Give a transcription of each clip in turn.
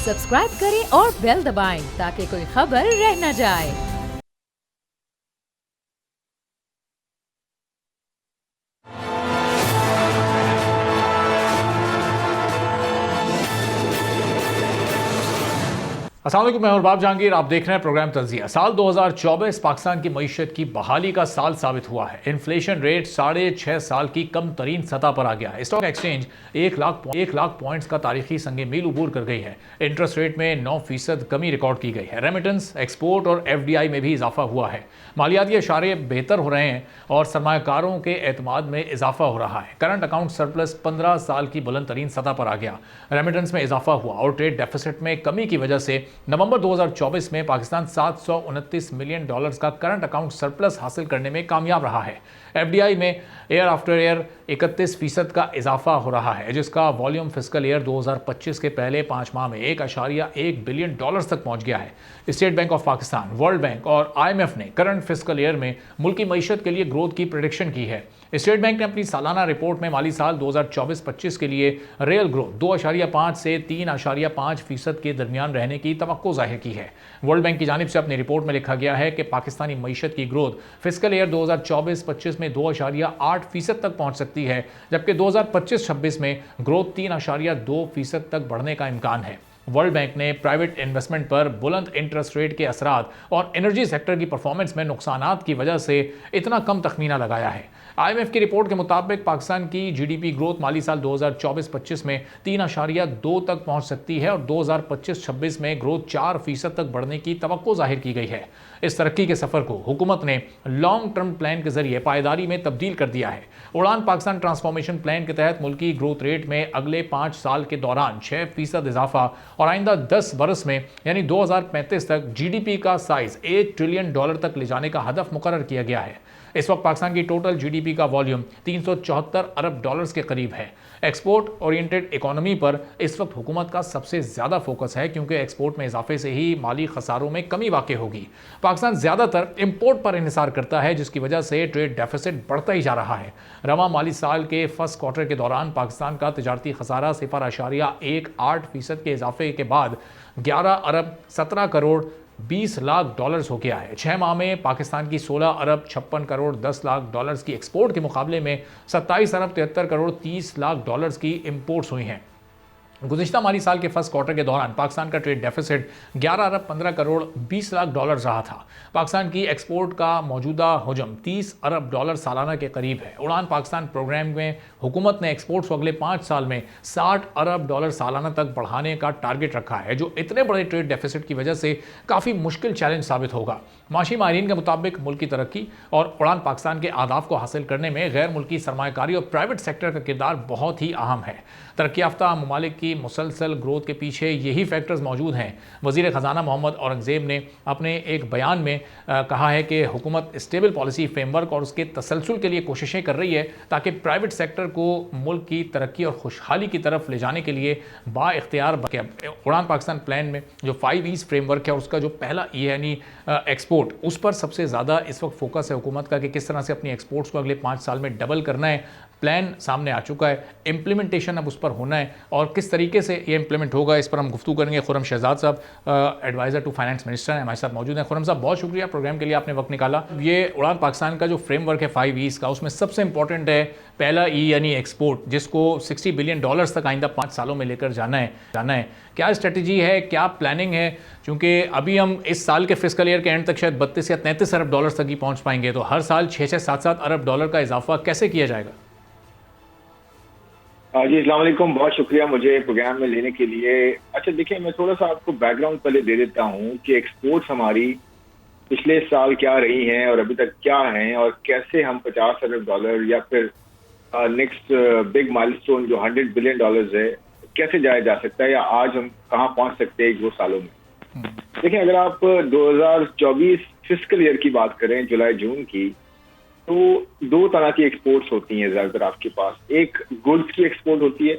Subscribe करें और bell दबाएं ताकि कोई खबर रह न जाए। अस्सलाम वालेकुम, मैं बाब जहांगीर। आप देख रहे हैं प्रोग्राम तज़किया। साल 2024 पाकिस्तान की मईशत की बहाली का साल साबित हुआ है। इन्फ्लेशन रेट 6.5 साल की कम तरीन सतह पर आ गया है। स्टॉक एक्सचेंज 1 लाख पॉइंट्स का तारीखी संग मील उबूर कर गई है। इंटरेस्ट रेट में 9% कमी रिकॉर्ड की गई है। रेमिटेंस, एक्सपोर्ट और FDI में भी इजाफा हुआ है। मालियाती अशारे बेहतर हो रहे हैं और सरमाकारों के एतमाद में इजाफा हो रहा है। करंट अकाउंट सरप्लस 15 साल की बुलंद तरीन सतह पर आ गया। रेमिटेंस में इजाफा हुआ और ट्रेड डेफिसिट में कमी की वजह से नवंबर 2024 में पाकिस्तान 729 मिलियन डॉलर्स का करंट अकाउंट सरप्लस हासिल करने में कामयाब रहा है। FDI में ईयर आफ्टर ईयर 31% का इजाफा हो रहा है, जिसका वॉल्यूम फिस्कल ईयर 2025 के पहले 5 माह में 1.1 बिलियन डॉलर्स तक पहुंच गया है। State bank of Pakistan, world bank और IMF ने करंट फिस्कल ईयर में मुल्की मईशत के लिए ग्रोथ की प्रेडिक्शन की है। स्टेट बैंक ने अपनी सालाना रिपोर्ट में माली साल 2024-25 के लिए रियल ग्रोथ 2.5 से 3.5% के दरमियान रहने की तवक्को जाहिर की है। वर्ल्ड बैंक की जानिब से अपनी रिपोर्ट में लिखा गया है कि पाकिस्तानी मईशत की ग्रोथ फिस्कल ईयर 2024-25 में 2.8% तक पहुंच सकती है, जबकि 2025-26 में ग्रोथ 3.2% तक बढ़ने का इम्कान है। वर्ल्ड बैंक ने प्राइवेट इन्वेस्टमेंट पर बुलंद इंटरेस्ट रेट के असरात और एनर्जी सेक्टर की परफॉर्मेंस में नुकसानात की वजह से इतना कम तखमीना लगाया है। IMF की रिपोर्ट के मुताबिक पाकिस्तान की GDP ग्रोथ माली साल 2024-25 में 3.2 तक पहुंच सकती है और 2025-26 में ग्रोथ 4% तक बढ़ने की तवक्को जाहिर की गई है। इस तरक्की के सफर को हुकूमत ने लॉन्ग टर्म प्लान के जरिए पायदारी में तब्दील कर दिया है। उड़ान पाकिस्तान ट्रांसफॉर्मेशन प्लान के तहत मुल्की ग्रोथ रेट में अगले 5 साल के दौरान 6% इजाफा और आइंदा 10 बरस में यानी 2035 तक GDP का साइज $1 ट्रिलियन तक ले जाने का हदफ मुकर्रर किया गया है। इस वक्त पाकिस्तान की टोटल GDP का वॉल्यूम 374 अरब डॉलर्स के करीब है। एक्सपोर्ट ओरिएंटेड इकोनॉमी पर इस वक्त हुकूमत का सबसे ज़्यादा फोकस है, क्योंकि एक्सपोर्ट में इजाफे से ही माली खसारों में कमी वाक़ होगी। पाकिस्तान ज़्यादातर इम्पोर्ट पर इन्हिसार करता है, जिसकी वजह से ट्रेड डेफिसिट बढ़ता ही जा रहा है। रवां माली साल के फर्स्ट क्वार्टर के दौरान पाकिस्तान का तजारती खसारा 0.18% के इजाफे के बाद 11 अरब 17 करोड़ 20 लाख डॉलर्स हो गया है। 6 माह में पाकिस्तान की 16 अरब 56 करोड़ 10 लाख डॉलर्स की एक्सपोर्ट के मुकाबले में 27 अरब 73 करोड़ 30 लाख डॉलर्स की इंपोर्ट्स हुई हैं। गुज़िश्ता माली साल के फर्स्ट क्वार्टर के दौरान पाकिस्तान का ट्रेड डेफिसिट 11 अरब 15 करोड़ 20 लाख डॉलर्स रहा था। पाकिस्तान की एक्सपोर्ट का मौजूदा हजम 30 अरब डॉलर सालाना के करीब है। उड़ान पाकिस्तान प्रोग्राम में हुकूमत ने एक्सपोर्ट्स को अगले 5 साल में 60 अरब डॉलर सालाना तक बढ़ाने का टारगेट रखा है, जो इतने बड़े ट्रेड डेफिसिट की वजह से काफ़ी मुश्किल चैलेंज साबित होगा। माशी माहिरीन के मुताबिक मुल्क की तरक्की और उड़ान पाकिस्तान के आदाफ को हासिल करने में गैर मुल्की सरमाकारी और प्राइवेट सेक्टर का किरदार बहुत ही अहम है। तरक्की याफ्ता ममालिक की मुसलसल ग्रोथ के पीछे यही फैक्टर्स मौजूद हैं। वज़ीर ख़जाना मोहम्मद औरंगज़ेब ने अपने एक बयान में कहा है कि हुकूमत स्टेबल पॉलिसी फ्रेमवर्क और उसके तसलसल के लिए कोशिशें कर रही है, ताकि प्राइवेट सेक्टर को मुल्क की तरक्की और खुशहाली की तरफ ले जाने के लिए बाइख्तियार उड़ान पाकिस्तान प्लान में जो 5 E's फ्रेमवर्क है, उसका जो पहला E है यानी एक्सपोर्ट, उस पर सबसे ज़्यादा इस वक्त फोकस है हुकूमत का कि किस तरह से अपनी एक्सपोर्ट्स को अगले 5 साल में डबल करना है। प्लान सामने आ चुका है, इम्प्लीमेंटेशन अब उस पर होना है और किस तरीके से ये इम्प्लीमेंट होगा, इस पर हम गुफ्तगू करेंगे। खुर्रम शहजाद साहब एडवाइज़र टू फाइनेंस मिनिस्टर हैं, हमारे साथ मौजूद हैं। खुर्रम साहब, बहुत शुक्रिया प्रोग्राम के लिए आपने वक्त निकाला। ये उड़ान पाकिस्तान का जो फ्रेमवर्क है 5 E's का, उसमें सबसे इंपॉर्टेंट है पहला E यानी एक्सपोर्ट, जिसको $60 बिलियन तक आइंदा 5 सालों में लेकर जाना है। क्या स्ट्रेटजी है, क्या प्लानिंग है? क्योंकि अभी हम इस साल के फिस्कल ईयर के एंड तक शायद 32 या 33 अरब डॉलर तक ही पहुंच पाएंगे, तो हर साल 6-6, 7-7 अरब डॉलर का इजाफा कैसे किया जाएगा? जी अस्सलाम वालेकुम, बहुत शुक्रिया मुझे प्रोग्राम में लेने के लिए। अच्छा देखिए, मैं थोड़ा सा आपको बैकग्राउंड पहले दे देता हूँ कि एक्सपोर्ट्स हमारी पिछले साल क्या रही हैं और अभी तक क्या हैं, और कैसे हम 50 अरब डॉलर या फिर नेक्स्ट बिग माइलस्टोन जो $100 बिलियन है, कैसे जाया जा सकता है, या आज हम कहाँ पहुँच सकते हैं 1-2 सालों में। देखिए, अगर आप 2024 फिस्कल ईयर की बात करें, जुलाई जून की, तो 2 तरह की एक्सपोर्ट्स होती हैं ज्यादातर आपके पास। एक गुड्स की एक्सपोर्ट होती है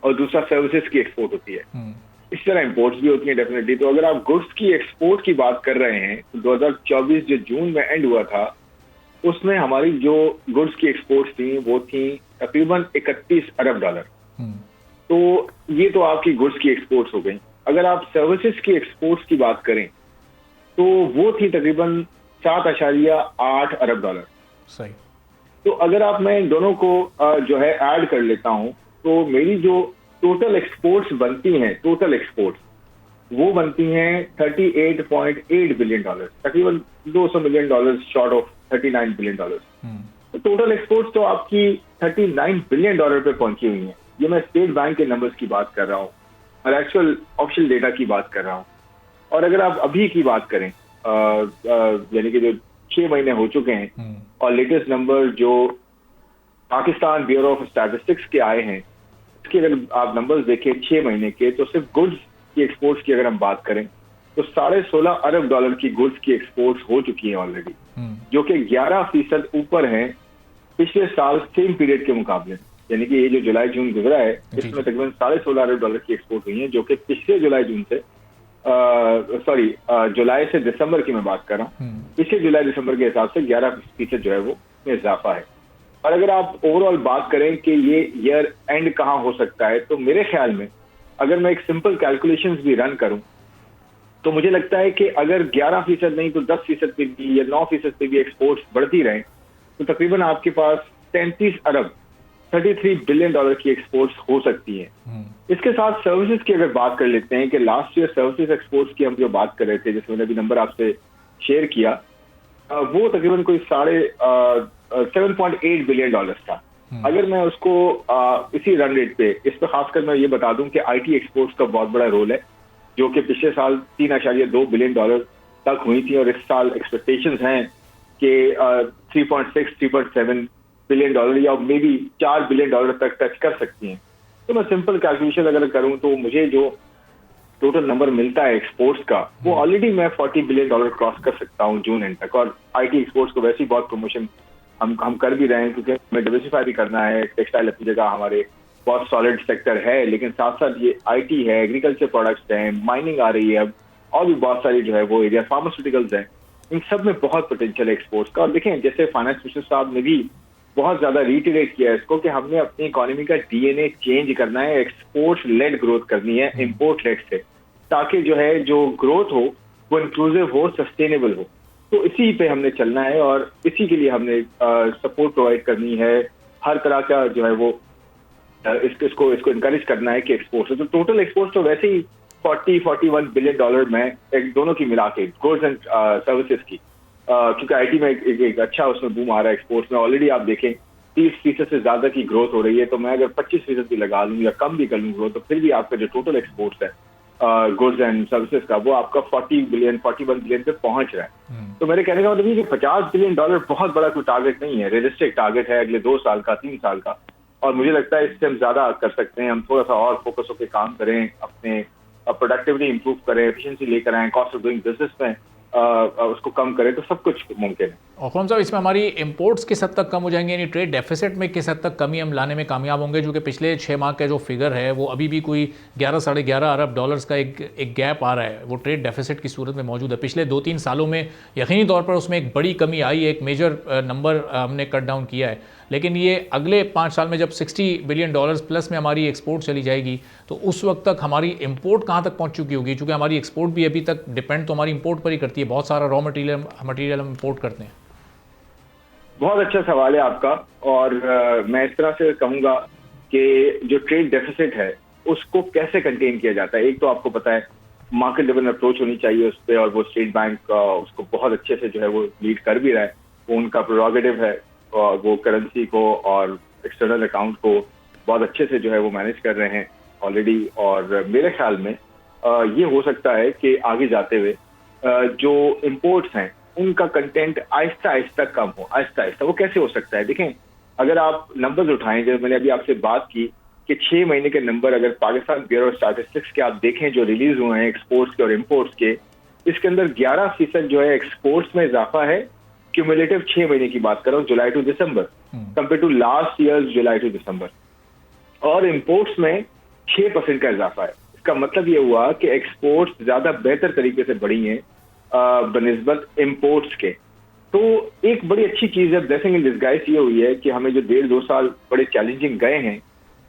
और दूसरा सर्विसेज की एक्सपोर्ट होती है। इस तरह इंपोर्ट्स भी होती हैं डेफिनेटली। तो अगर आप गुड्स की एक्सपोर्ट की बात कर रहे हैं, तो 2024 जो जून में एंड हुआ था, उसमें हमारी जो गुड्स की एक्सपोर्ट्स थी वो थी तकरीबन $31 अरब। तो ये तो आपकी गुड्स की एक्सपोर्ट्स हो गई। अगर आप सर्विसेज की एक्सपोर्ट्स की बात करें तो वो थी तकरीबन 7.8 अरब डॉलर। सही। तो अगर आप मैं इन दोनों को जो है ऐड कर लेता हूं तो मेरी जो टोटल एक्सपोर्ट्स बनती हैं, टोटल एक्सपोर्ट्स वो बनती हैं 38.8 बिलियन डॉलर, तकरीबन 200 million dollar short of 39 billion dollar. तो टोटल एक्सपोर्ट्स तो आपकी 39 बिलियन डॉलर पे पहुंची हुई हैं। ये मैं स्टेट बैंक के नंबर्स की बात कर रहा हूँ और एक्चुअल ऑफिशियल डेटा की बात कर रहा हूँ। और अगर आप अभी की बात करें यानी कि जो 6 महीने हो चुके हैं और लेटेस्ट नंबर जो पाकिस्तान ब्यूरो ऑफ स्टैटिस्टिक्स के आए हैं, इसके अगर आप नंबर्स देखें 6 महीने के, तो सिर्फ गुड्स की एक्सपोर्ट्स की अगर हम बात करें तो 16.5 अरब डॉलर की गुड्स की एक्सपोर्ट्स हो चुकी हैं ऑलरेडी, जो कि 11% ऊपर हैं पिछले साल सेम पीरियड के मुकाबले। यानी कि ये जो जुलाई जून गुजरा है इसमें तकरीबन 16.5 अरब डॉलर की एक्सपोर्ट हुई है, जो कि पिछले जुलाई जून से जुलाई से दिसंबर की मैं बात कर रहा हूँ, पिछले जुलाई दिसंबर के हिसाब से 11% जो है वो इजाफा है। और अगर आप ओवरऑल बात करें कि ये ईयर एंड कहाँ हो सकता है, तो मेरे ख्याल में अगर मैं एक सिंपल कैलकुलेशंस भी रन करूं तो मुझे लगता है कि अगर 11% नहीं तो 10% पे भी या 9% पे भी एक्सपोर्ट्स बढ़ती रहे तो तकरीबन आपके पास 33 अरब 33 बिलियन डॉलर की एक्सपोर्ट्स हो सकती हैं। इसके साथ सर्विसेज की अगर बात कर लेते हैं कि लास्ट ईयर सर्विसेज एक्सपोर्ट्स की हम जो बात कर रहे थे, जिसमें मैंने अभी नंबर आपसे शेयर किया, वो तकरीबन कोई 7.8 बिलियन डॉलर था। अगर मैं उसको इसी रन रेट पे, इस पर खासकर मैं ये बता दूं कि आईटी एक्सपोर्ट्स का बहुत बड़ा रोल है, जो कि पिछले साल 3.2 बिलियन डॉलर तक हुई थी और इस साल एक्सपेक्टेशंस हैं कि 3.6 3.7 बिलियन डॉलर या मे बी 4 बिलियन डॉलर तक टच कर सकती हैं। तो मैं सिंपल कैलकुलेशन अगर करूं तो मुझे जो टोटल नंबर मिलता है एक्सपोर्ट्स का, वो ऑलरेडी मैं 40 बिलियन डॉलर क्रॉस कर सकता हूं जून एंड तक। और आईटी एक्सपोर्ट्स को वैसे ही बहुत प्रमोशन हम कर भी रहे हैं, क्योंकि हमें डाइवर्सिफाई भी करना है। टेक्सटाइल अपनी जगह हमारे बहुत सॉलिड सेक्टर है, लेकिन साथ साथ ये आईटी है, एग्रीकल्चर प्रोडक्ट्स हैं, माइनिंग आ रही है अब, और भी बहुत सारी जो है वो एरिया, फार्मास्यूटिकल्स हैं, इन सब में बहुत पोटेंशियल है एक्सपोर्ट्स का। और देखें, जैसे फाइनेंस मिनिस्टर साहब ने भी बहुत ज्यादा रिटेरेट किया है इसको कि हमने अपनी इकोनॉमी का डीएनए चेंज करना है, एक्सपोर्ट लेड ग्रोथ करनी है इम्पोर्ट लेड से, ताकि जो है जो ग्रोथ हो वो इंक्लूसिव हो, सस्टेनेबल हो। तो इसी पे हमने चलना है और इसी के लिए हमने सपोर्ट प्रोवाइड करनी है, हर तरह का जो है वो इसको इनकरेज करना है कि एक्सपोर्ट हो। तो टोटल एक्सपोर्ट तो वैसे ही 41 बिलियन डॉलर में एक दोनों की मिला के, गुड्स एंड सर्विसेज की, क्योंकि आईटी में एक अच्छा उसमें बूम आ रहा है एक्सपोर्ट्स में। ऑलरेडी आप देखें 30% से ज्यादा की ग्रोथ हो रही है, तो मैं अगर 25% भी लगा लूँ या कम भी कर लूँ ग्रोथ, तो फिर भी आपका जो टोटल एक्सपोर्ट्स है गुड्स एंड सर्विसेज का, वो आपका 41 बिलियन पे पहुंच रहा है। तो मेरे कहने का मतलब ये कि 50 बिलियन डॉलर बहुत बड़ा कोई टारगेट नहीं है, रियलिस्टिक टारगेट है अगले 2 साल का, 3 साल का। और मुझे लगता है इससे हम ज्यादा कर सकते हैं। हम थोड़ा सा और फोकस होकर काम करें, अपने प्रोडक्टिविटी इंप्रूव करें, एफिशिएंसी लेकर आए, कॉस्ट ऑफ डूइंग बिजनेस में उसको कम करें, तो सब कुछ मुमकिन है। और कौन सा इसमें हमारी इंपोर्ट्स किस हद तक कम हो जाएंगे, यानी ट्रेड डेफिसिट में किस हद तक कमी हम लाने में कामयाब होंगे, जो कि पिछले 6 माह का जो फिगर है वो अभी भी कोई 11 साढ़े 11 अरब डॉलर्स का एक गैप आ रहा है, वो ट्रेड डेफिसिट की सूरत में मौजूद है। पिछले 2-3 सालों में यकीनी तौर पर उसमें एक बड़ी कमी आई है, एक मेजर नंबर हमने कट डाउन किया है, लेकिन ये अगले 5 साल में जब 60 बिलियन डॉलर्स प्लस में हमारी एक्सपोर्ट चली जाएगी, तो उस वक्त तक हमारी इंपोर्ट कहाँ तक पहुँच चुकी होगी, क्योंकि हमारी एक्सपोर्ट भी अभी तक डिपेंड तो हमारी इंपोर्ट पर ही करती है, बहुत सारा रॉ मटेरियल हम इंपोर्ट करते हैं। बहुत अच्छा सवाल है आपका, और मैं इस तरह से कहूंगा कि जो ट्रेड डेफिसिट है उसको कैसे कंटेन किया जाता है। एक तो आपको पता है मार्केट ड्रिवन अप्रोच होनी चाहिए उस पर, और वो स्टेट बैंक उसको बहुत अच्छे से जो है वो लीड कर भी रहा है, वो उनका प्रोरोगेटिव है, और वो करेंसी को और एक्सटर्नल अकाउंट को बहुत अच्छे से जो है वो मैनेज कर रहे हैं ऑलरेडी। और मेरे ख्याल में ये हो सकता है कि आगे जाते हुए जो इम्पोर्ट्स हैं उनका कंटेंट आहिस्ता आहिस्ता कम हो, आहिस्ता आहिस्ता। वो कैसे हो सकता है, देखें, अगर आप नंबर्स उठाएं, जब मैंने अभी आपसे बात की कि 6 महीने के नंबर अगर पाकिस्तान ब्यूरो ऑफ स्टैटिस्टिक्स के आप देखें जो रिलीज हुए हैं एक्सपोर्ट्स के और इम्पोर्ट्स के, इसके अंदर 11% जो है एक्सपोर्ट्स में इजाफा है। क्यूमुलेटिव 6 महीने की बात कर रहा हूँ, July to December, compare to last year July to December. और इम्पोर्ट्स में 6% का इजाफा है। इसका मतलब ये हुआ कि एक्सपोर्ट्स ज्यादा बेहतर तरीके से बढ़ी हैं बनिस्बत इम्पोर्ट्स के। तो एक बड़ी अच्छी चीज है, ब्लेसिंग इन डिस्गाइज ये हुई है कि हमें जो 1.5-2 साल बड़े चैलेंजिंग गए हैं,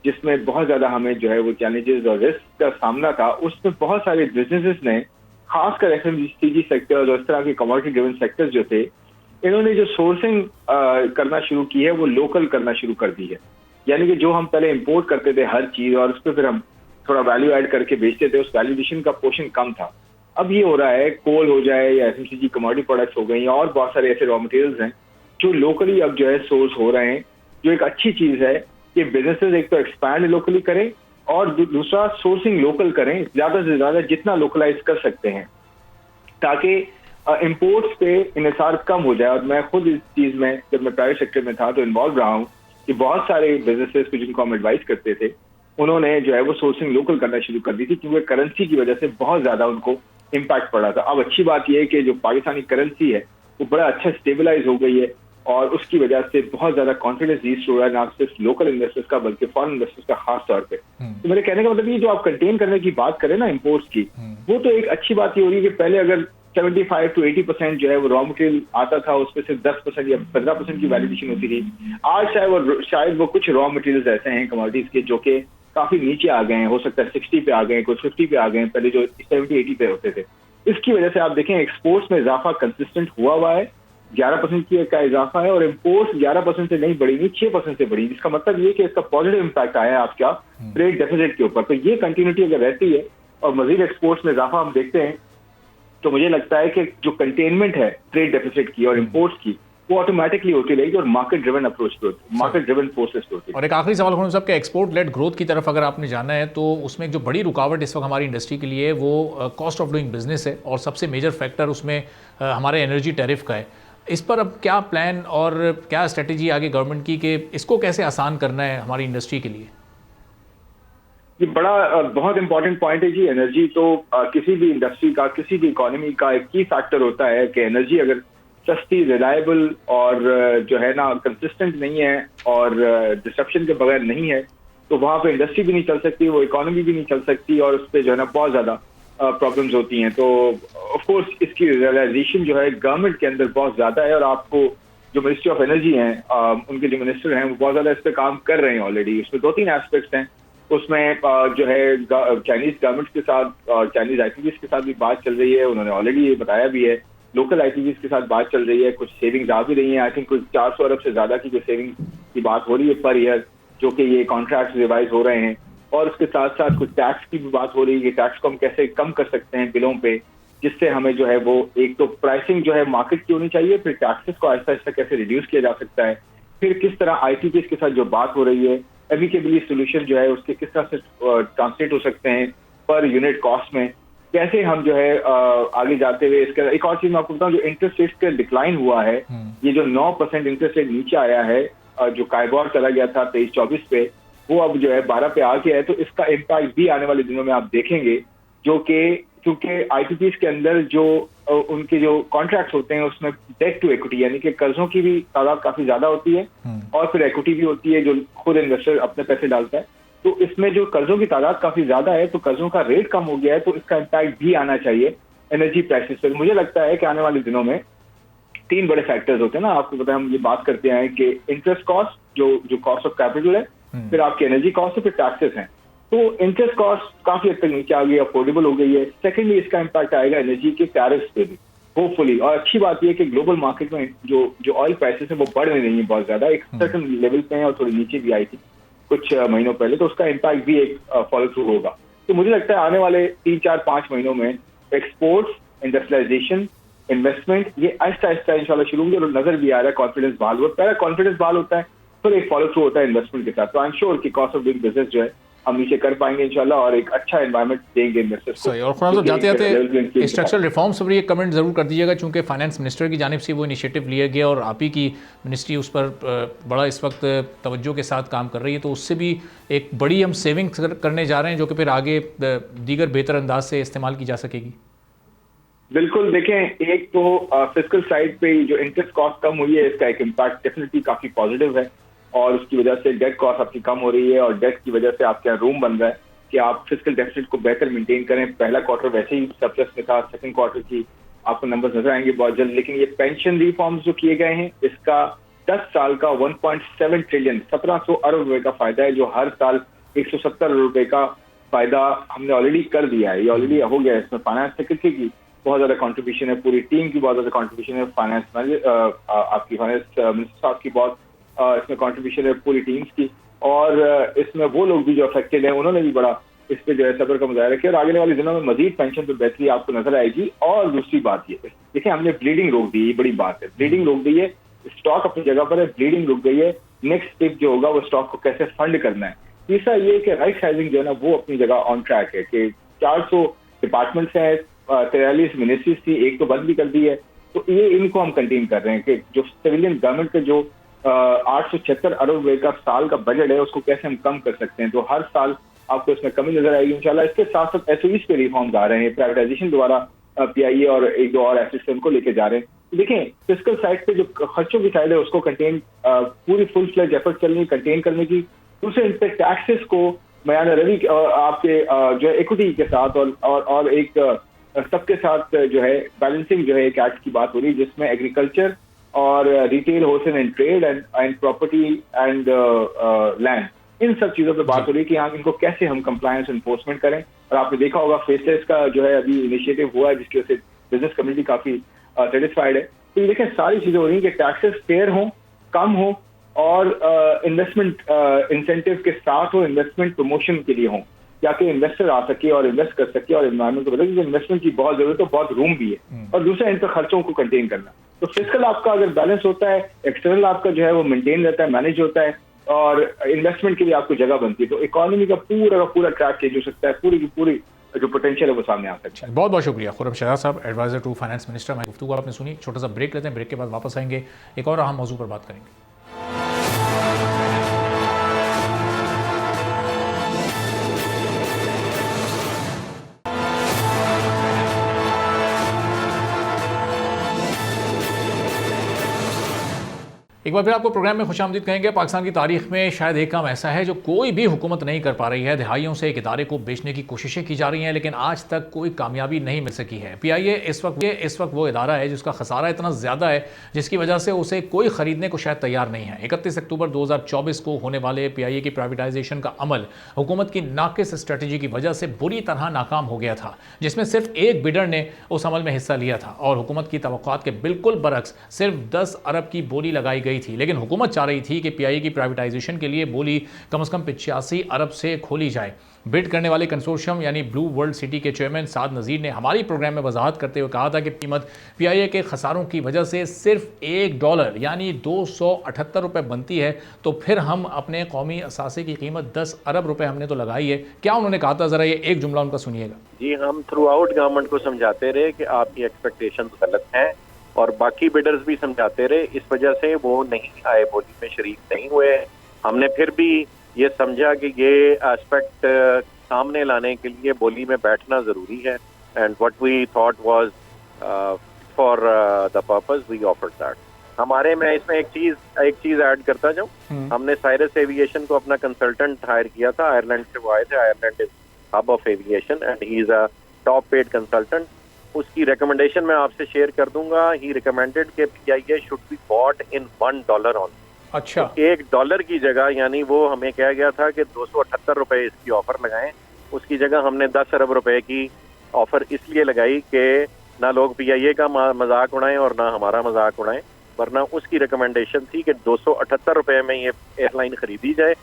जिसमें बहुत ज़्यादा हमें जो है वो चैलेंजेस और रिस्क का सामना था, उसमें बहुत सारे बिजनेसेस ने, खासकर एफएमसीजी सेक्टर और इस तरह के कमोडिटी ड्रिवन सेक्टर्स जो थे, इन्होंने जो सोर्सिंग करना शुरू की है वो लोकल करना शुरू कर दी है। यानी कि जो हम पहले इंपोर्ट करते थे हर चीज और उस पर फिर हम थोड़ा वैल्यू ऐड करके बेचते थे, उस वैल्यूएशन का पोर्शन कम था। अब ये हो रहा है, कोल हो जाए या एफएमसीजी कमोडिटी प्रोडक्ट्स हो गई और बहुत सारे ऐसे रॉ मटेरियल्स हैं जो लोकली अब जो है सोर्स हो रहे हैं, जो एक अच्छी चीज है कि बिजनेसेस एक तो एक्सपैंड लोकली करें और दूसरा सोर्सिंग लोकल करें, ज्यादा से ज्यादा जितना लोकलाइज कर सकते हैं, ताकि इंपोर्ट्स पे इन्हिसार कम हो जाए। और मैं खुद इस चीज में, जब मैं प्राइवेट सेक्टर में था तो इन्वॉल्व रहा हूँ कि बहुत सारे बिजनेसेस को जिनको हम एडवाइस करते थे, उन्होंने जो है वो सोर्सिंग लोकल करना शुरू कर दी थी, क्योंकि करेंसी की वजह से बहुत ज्यादा उनको इम्पैक्ट पड़ा था। अब अच्छी बात यह है कि जो पाकिस्तानी करेंसी है वो बड़ा अच्छा स्टेबलाइज हो गई है और उसकी वजह से बहुत ज्यादा कॉन्फिडेंस रीच हो रहा है, ना सिर्फ लोकल इन्वेस्टर्स का बल्कि फॉरेन इन्वेस्टर्स का खास तौर पे। तो मेरे कहने का मतलब ये जो आप कंटेन करने की बात करें ना इंपोर्ट्स की, वो तो एक अच्छी बात ये हो रही है कि पहले अगर 75 to 80% जो है वो रॉ मटेरियल आता था, उसमें सिर्फ 10% या 15% की वैल्यूएशन होती थी। आज शायद वो कुछ रॉ मटेरियल्स ऐसे हैं कमोडिटीज के जो कि काफी नीचे आ गए हैं, हो सकता है 60 पे आ गए हैं, कुछ 50 पे आ गए हैं, पहले जो 70-80 पे होते थे। इसकी वजह से आप देखें एक्सपोर्ट्स में इजाफा कंसिस्टेंट हुआ है, 11% का इजाफा है और इम्पोर्ट्स 11% से नहीं बढ़ी, 6% से बढ़ी, जिसका मतलब ये कि इसका पॉजिटिव इम्पैक्ट आया है आपका ट्रेड डेफिसिट के ऊपर। तो ये कंटिन्यूटी अगर रहती है और मजीद एक्सपोर्ट्स में इजाफा हम देखते हैं, तो मुझे लगता है कि जो कंटेनमेंट है ट्रेड डेफिसिट की और इम्पोर्ट्स की, वो ऑटोमेटिकली होती रहेगी और मार्केट ड्रिवन अप्रोच पे होती, मार्केट ड्रिवन प्रोसेस पे होती है। और एक आखिरी सवाल खुर्रम साहब के एक्सपोर्ट लेड ग्रोथ की तरफ अगर आपने जाना है तो उसमें एक जो बड़ी रुकावट इस वक्त हमारी इंडस्ट्री के लिए वो कॉस्ट ऑफ डूइंग बिजनेस है और सबसे मेजर फैक्टर उसमें हमारे एनर्जी टैरिफ का है। इस पर अब क्या प्लान और क्या स्ट्रेटेजी आगे गवर्नमेंट की कि इसको कैसे आसान करना है हमारी इंडस्ट्री के लिए? ये बड़ा बहुत इंपॉर्टेंट पॉइंट है जी। एनर्जी तो किसी भी इंडस्ट्री का, किसी भी इकोनॉमी का एक की फैक्टर होता है कि एनर्जी अगर सस्ती, रिलायबल और जो है ना कंसिस्टेंट नहीं है और डिस्ट्रप्शन के बगैर नहीं है, तो वहाँ पे इंडस्ट्री भी नहीं चल सकती, वो इकोनॉमी भी नहीं चल सकती और उस पर जो है ना बहुत ज़्यादा प्रॉब्लम्स होती हैं। तो ऑफ कोर्स इसकी रियलाइजेशन जो है गवर्नमेंट के अंदर बहुत ज़्यादा है और आपको जो मिनिस्ट्री ऑफ एनर्जी हैं, उनके जो मिनिस्टर हैं वो बहुत ज़्यादा इस पर काम कर रहे हैं ऑलरेडी। उसमें 2-3 एस्पेक्ट्स हैं। उसमें जो है चाइनीज गवर्नमेंट के साथ, चाइनीज आईटीवीज के साथ भी बात चल रही है, उन्होंने ऑलरेडी ये बताया भी है। लोकल आईटीवीज के साथ बात चल रही है, कुछ सेविंग्स आ भी रही हैं। आई थिंक कुछ 400 अरब से ज्यादा की जो सेविंग की बात हो रही है पर ईयर, जो कि ये कॉन्ट्रैक्ट रिवाइज हो रहे हैं। और उसके साथ साथ कुछ टैक्स की भी बात हो रही है कि टैक्स को हम कैसे कम कर सकते हैं बिलों पे, जिससे हमें जो है वो एक तो प्राइसिंग जो है मार्केट की होनी चाहिए, फिर टैक्सेस को आहिस्ता आहिस्ता कैसे रिड्यूस किया जा सकता है, फिर किस तरह आईटीवीज के साथ जो बात हो रही है एमिकेबली सोल्यूशन जो है उसके किस तरह से ट्रांसलेट हो सकते हैं पर यूनिट कॉस्ट में, कैसे हम जो है आगे जाते हुए। इसका एक और चीज मैं आपको बताऊं, जो इंटरेस्ट रेट का डिक्लाइन हुआ है, ये जो 9% इंटरेस्ट रेट नीचे आया है, जो काइबोर चला गया था 23-24 पे, वो अब जो है 12 पे आ गया है। तो इसका इम्पैक्ट भी आने वाले दिनों में आप देखेंगे, जो कि क्योंकि आईटीपीज के अंदर जो उनके जो कॉन्ट्रैक्ट्स होते हैं उसमें डेट टू इक्विटी यानी कि कर्जों की भी तादाद काफी ज्यादा होती है और फिर इक्विटी भी होती है जो खुद इन्वेस्टर अपने पैसे डालता है। तो इसमें जो कर्जों की तादाद काफी ज्यादा है, तो कर्जों का रेट कम हो गया है, तो इसका इम्पैक्ट भी आना चाहिए एनर्जी प्राइसेस पर। मुझे लगता है कि आने वाले दिनों में 3 बड़े फैक्टर्स होते हैं ना, आपको पता है हम ये बात करते हैं कि इंटरेस्ट कॉस्ट, जो कॉस्ट ऑफ कैपिटल है, फिर आपकी एनर्जी कॉस्ट है, फिर टैक्सेस हैं। तो इंटरेस्ट कॉस्ट काफी हद तक नीचे आ गई, अफोर्डेबल हो गई है। सेकेंडली इसका इम्पैक्ट आएगा एनर्जी के टैरिफ्स पे भी होपफुली। और अच्छी बात यह है कि ग्लोबल मार्केट में जो ऑयल प्राइसेस है वो बढ़ रही नहीं है बहुत ज्यादा, एक सर्टन लेवल पे है और थोड़ी नीचे भी आई थी कुछ महीनों पहले, तो उसका इम्पैक्ट भी एक फॉलो थ्रू होगा। तो मुझे लगता है आने वाले 3-4-5 महीनों में एक्सपोर्ट्स, इंडस्ट्रियलाइजेशन, इन्वेस्टमेंट ये आहिस्ता आहिस्ता इंशाल्लाह शुरू होंगे और नजर भी आ रहा है कॉन्फिडेंस बहाल हुआ। पहला कॉन्फिडेंस बहाल होता है, फिर एक फॉलो थ्रू होता है इन्वेस्टमेंट के साथ। तो आई एम श्योर कि कॉस्ट ऑफ डूइंग बिजनेस जो है हम नीचे कर पाएंगे इंशाल्लाह और एक अच्छा एनवायरनमेंट देंगे इन्वेस्टर्स को। सही। और खुर्रम साहब जाते जाते स्ट्रक्चरल रिफॉर्म्स पर एक कमेंट जरूर कर दीजिएगा, चूंकि फाइनेंस मिनिस्टर की जानिब से वो इनिशिएटिव लिया गया और आप ही की मिनिस्ट्री उस पर बड़ा इस वक्त तवज्जो के साथ काम कर रही है, तो उससे भी एक बड़ी हम सेविंग्स करने जा रहे हैं जो कि फिर आगे दीगर बेहतर अंदाज से इस्तेमाल की जा सकेगी। बिल्कुल, देखें एक तो फिस्कल साइड पे जो इंटरेस्ट कॉस्ट कम हुई है, इसका एक इम्पैक्ट डेफिनेटली काफी पॉजिटिव है और उसकी वजह से डेट कॉस्ट आपकी कम हो रही है और डेट की वजह से आपके यहाँ रूम बन रहा है कि आप फिस्कल डेफिसिट को बेहतर मेंटेन करें। पहला क्वार्टर वैसे ही सरप्लस में था, सेकंड क्वार्टर की आपको नंबर्स नजर आएंगे बहुत जल्द। लेकिन ये पेंशन रिफॉर्म्स जो किए गए हैं, इसका 10 साल का 1.7 ट्रिलियन 1700 अरब रुपए का फायदा है जो हर साल 170 रुपए का फायदा हमने ऑलरेडी कर दिया है, ये ऑलरेडी हो गया है। इसमें फाइनेंस सेक्रेटरी की बहुत ज्यादा कंट्रीब्यूशन है, पूरी टीम की बहुत ज्यादा कंट्रीब्यूशन है, फाइनेंस आपकी फाइनेंस मिनिस्टर साहब की बहुत इसमें कंट्रीब्यूशन है पूरी टीम्स की, और इसमें वो लोग भी जो अफेक्टेड हैं उन्होंने भी बड़ा इस पे जो है सब्र का मुजाहरा किया, और आगे वाले दिनों में मजीद पेंशन पे बेहतरी आपको नजर आएगी। और दूसरी बात ये देखिए, हमने ब्लीडिंग रोक दी, ये बड़ी बात है, ब्लीडिंग रोक दी है, स्टॉक अपनी जगह पर है, ब्लीडिंग रुक गई है। नेक्स्ट स्टेप जो होगा वो स्टॉक को कैसे फंड करना है। तीसरा ये कि राइट साइजिंग जो है ना वो अपनी जगह ऑन ट्रैक है कि 400 डिपार्टमेंट्स हैं, 43 मिनिस्ट्रीज थी, एक तो बंद भी कर दी है, तो ये इनको हम कंटेन कर रहे हैं कि जो सिविलियन गवर्नमेंट के जो 876 अरब रुपए का साल का बजट है उसको कैसे हम कम कर सकते हैं। तो हर साल आपको इसमें कमी नजर आएगी इंशाल्लाह। इसके साथ साथ एसओईज पे रिफॉर्म्स आ रहे हैं, प्राइवेटाइजेशन द्वारा पीआईए और एक दो और ऐसे उनको लेके जा रहे हैं। देखें, फिस्कल साइड पे जो खर्चों की साइड है उसको कंटेन पूरी फुल फ्लेज एफर्ट चल रही है कंटेन करने की। दूसरे इन पे टैक्सेस को बयान रवि आपके जो है इक्विटी के साथ और एक सबके साथ जो है बैलेंसिंग जो है एक एक्ट की बात हो रही है जिसमें एग्रीकल्चर और retail, wholesale and trade and property and land, इन सब चीजों पे बात हो रही है कि हाँ इनको कैसे हम कंप्लायंस एनफोर्समेंट करें। और आपने देखा होगा फेसलेस का जो है अभी इनिशिएटिव हुआ है जिसकी वजह से बिजनेस कम्युनिटी काफी सेटिस्फाइड है। तो ये देखें सारी चीजें हो रही है कि टैक्सेस फेयर हो, कम हो और इन्वेस्टमेंट इंसेंटिव के साथ हो, इन्वेस्टमेंट प्रमोशन के लिए हो, ताकि इन्वेस्टर आ सके और इन्वेस्ट कर सके और एनवायरमेंट को बदले, क्योंकि इन्वेस्टमेंट की बहुत जरूरत है, बहुत रूम भी है। और दूसरा इन पर खर्चों को कंटेन करना। तो फिस्कल आपका अगर बैलेंस होता है, एक्सटर्नल आपका जो है वो मेंटेन रहता है, मैनेज होता है और इन्वेस्टमेंट के लिए आपको जगह बनती है, तो इकोनॉमी का पूरा ट्रैक चेंज हो सकता है, पूरी की पूरी जो पोटेंशियल है वो सामने आ सकता है। बहुत बहुत शुक्रिया खुर्रम शहजाद साहब, एडवाइजर टू फाइनेंस मिनिस्टर। मैं गुफ्तगू आपने सुनी। छोटा सा ब्रेक लेते हैं, ब्रेक के बाद वापस आएंगे, एक और अहम मौजू पर बात करेंगे। एक बार फिर आपको प्रोग्राम में खुशामदीद कहेंगे। पाकिस्तान की तारीख में शायद एक काम ऐसा है जो कोई भी हुकूमत नहीं कर पा रही है। दहाइयों से एक इदारे को बेचने की कोशिशें की जा रही हैं लेकिन आज तक कोई कामयाबी नहीं मिल सकी है। पीआईए इस वक्त वो इदारा है जिसका खसारा इतना ज़्यादा है जिसकी वजह से उसे कोई ख़रीदने को शायद तैयार नहीं है। 31 अक्टूबर 2024 को होने वाले पीआईए की प्राइवेटाइजेशन का अमल हुकूमत की नाकिस स्ट्रेटजी की वजह से बुरी तरह नाकाम हो गया था, जिसमें सिर्फ एक बिडर ने उस अमल में हिस्सा लिया था और हुकूमत की तवक्कुआत के बिल्कुल बरक्स सिर्फ 10 अरब की बोली लगाई गई थी। लेकिन हुकूमत चाह रही थी कि पीआईए की प्राइवेटाइजेशन के लिए बोली कम से कम 85 अरब से खोली जाए। बिड करने वाले कंसोर्शियम यानी ब्लू वर्ल्ड सिटी के चेयरमैन साद नज़ीर ने हमारी प्रोग्राम में वजाहत करते हुए कहा था कि कीमत पीआईए के खसारों की वजह से सिर्फ $1 यानी 278 रुपये बनती है, तो फिर हम अपने कौमी असासे की कीमत 10 अरब रुपये हमने तो लगाई है। क्या उन्होंने कहा था, ज़रा ये एक जुमला उनका सुनिएगा। जी, हम थ्रू आउट गवर्नमेंट को समझाते रहे कि आपकी एक्सपेक्टेशन गलत हैं और बाकी बिडर्स भी समझाते रहे, इस वजह से वो नहीं आए, बोली में शरीक नहीं हुए। हमने फिर भी ये समझा कि ये एस्पेक्ट सामने लाने के लिए बोली में बैठना जरूरी है and what we thought was for the purpose we offered that. हमारे में इसमें एक चीज ऐड करता जाऊं, हमने साइरस एविएशन को अपना कंसल्टेंट हायर किया था, आयरलैंड से वो आए थे। Ireland is hub of aviation and he is a top paid consultant. उसकी रिकमेंडेशन मैं आपसे शेयर कर दूंगा। ही रिकमेंडेड कि PIA should be bought in $1 on. अच्छा, तो $1 की जगह, यानी वो हमें कहा गया था कि 278 रुपए इसकी ऑफर लगाएं, उसकी जगह हमने 10 अरब रुपए की ऑफर इसलिए लगाई कि ना लोग पीआईए का मजाक उड़ाएं और ना हमारा मजाक उड़ाएं, वरना उसकी रिकमेंडेशन थी कि 278 रुपए में ये एयरलाइन खरीदी जाए।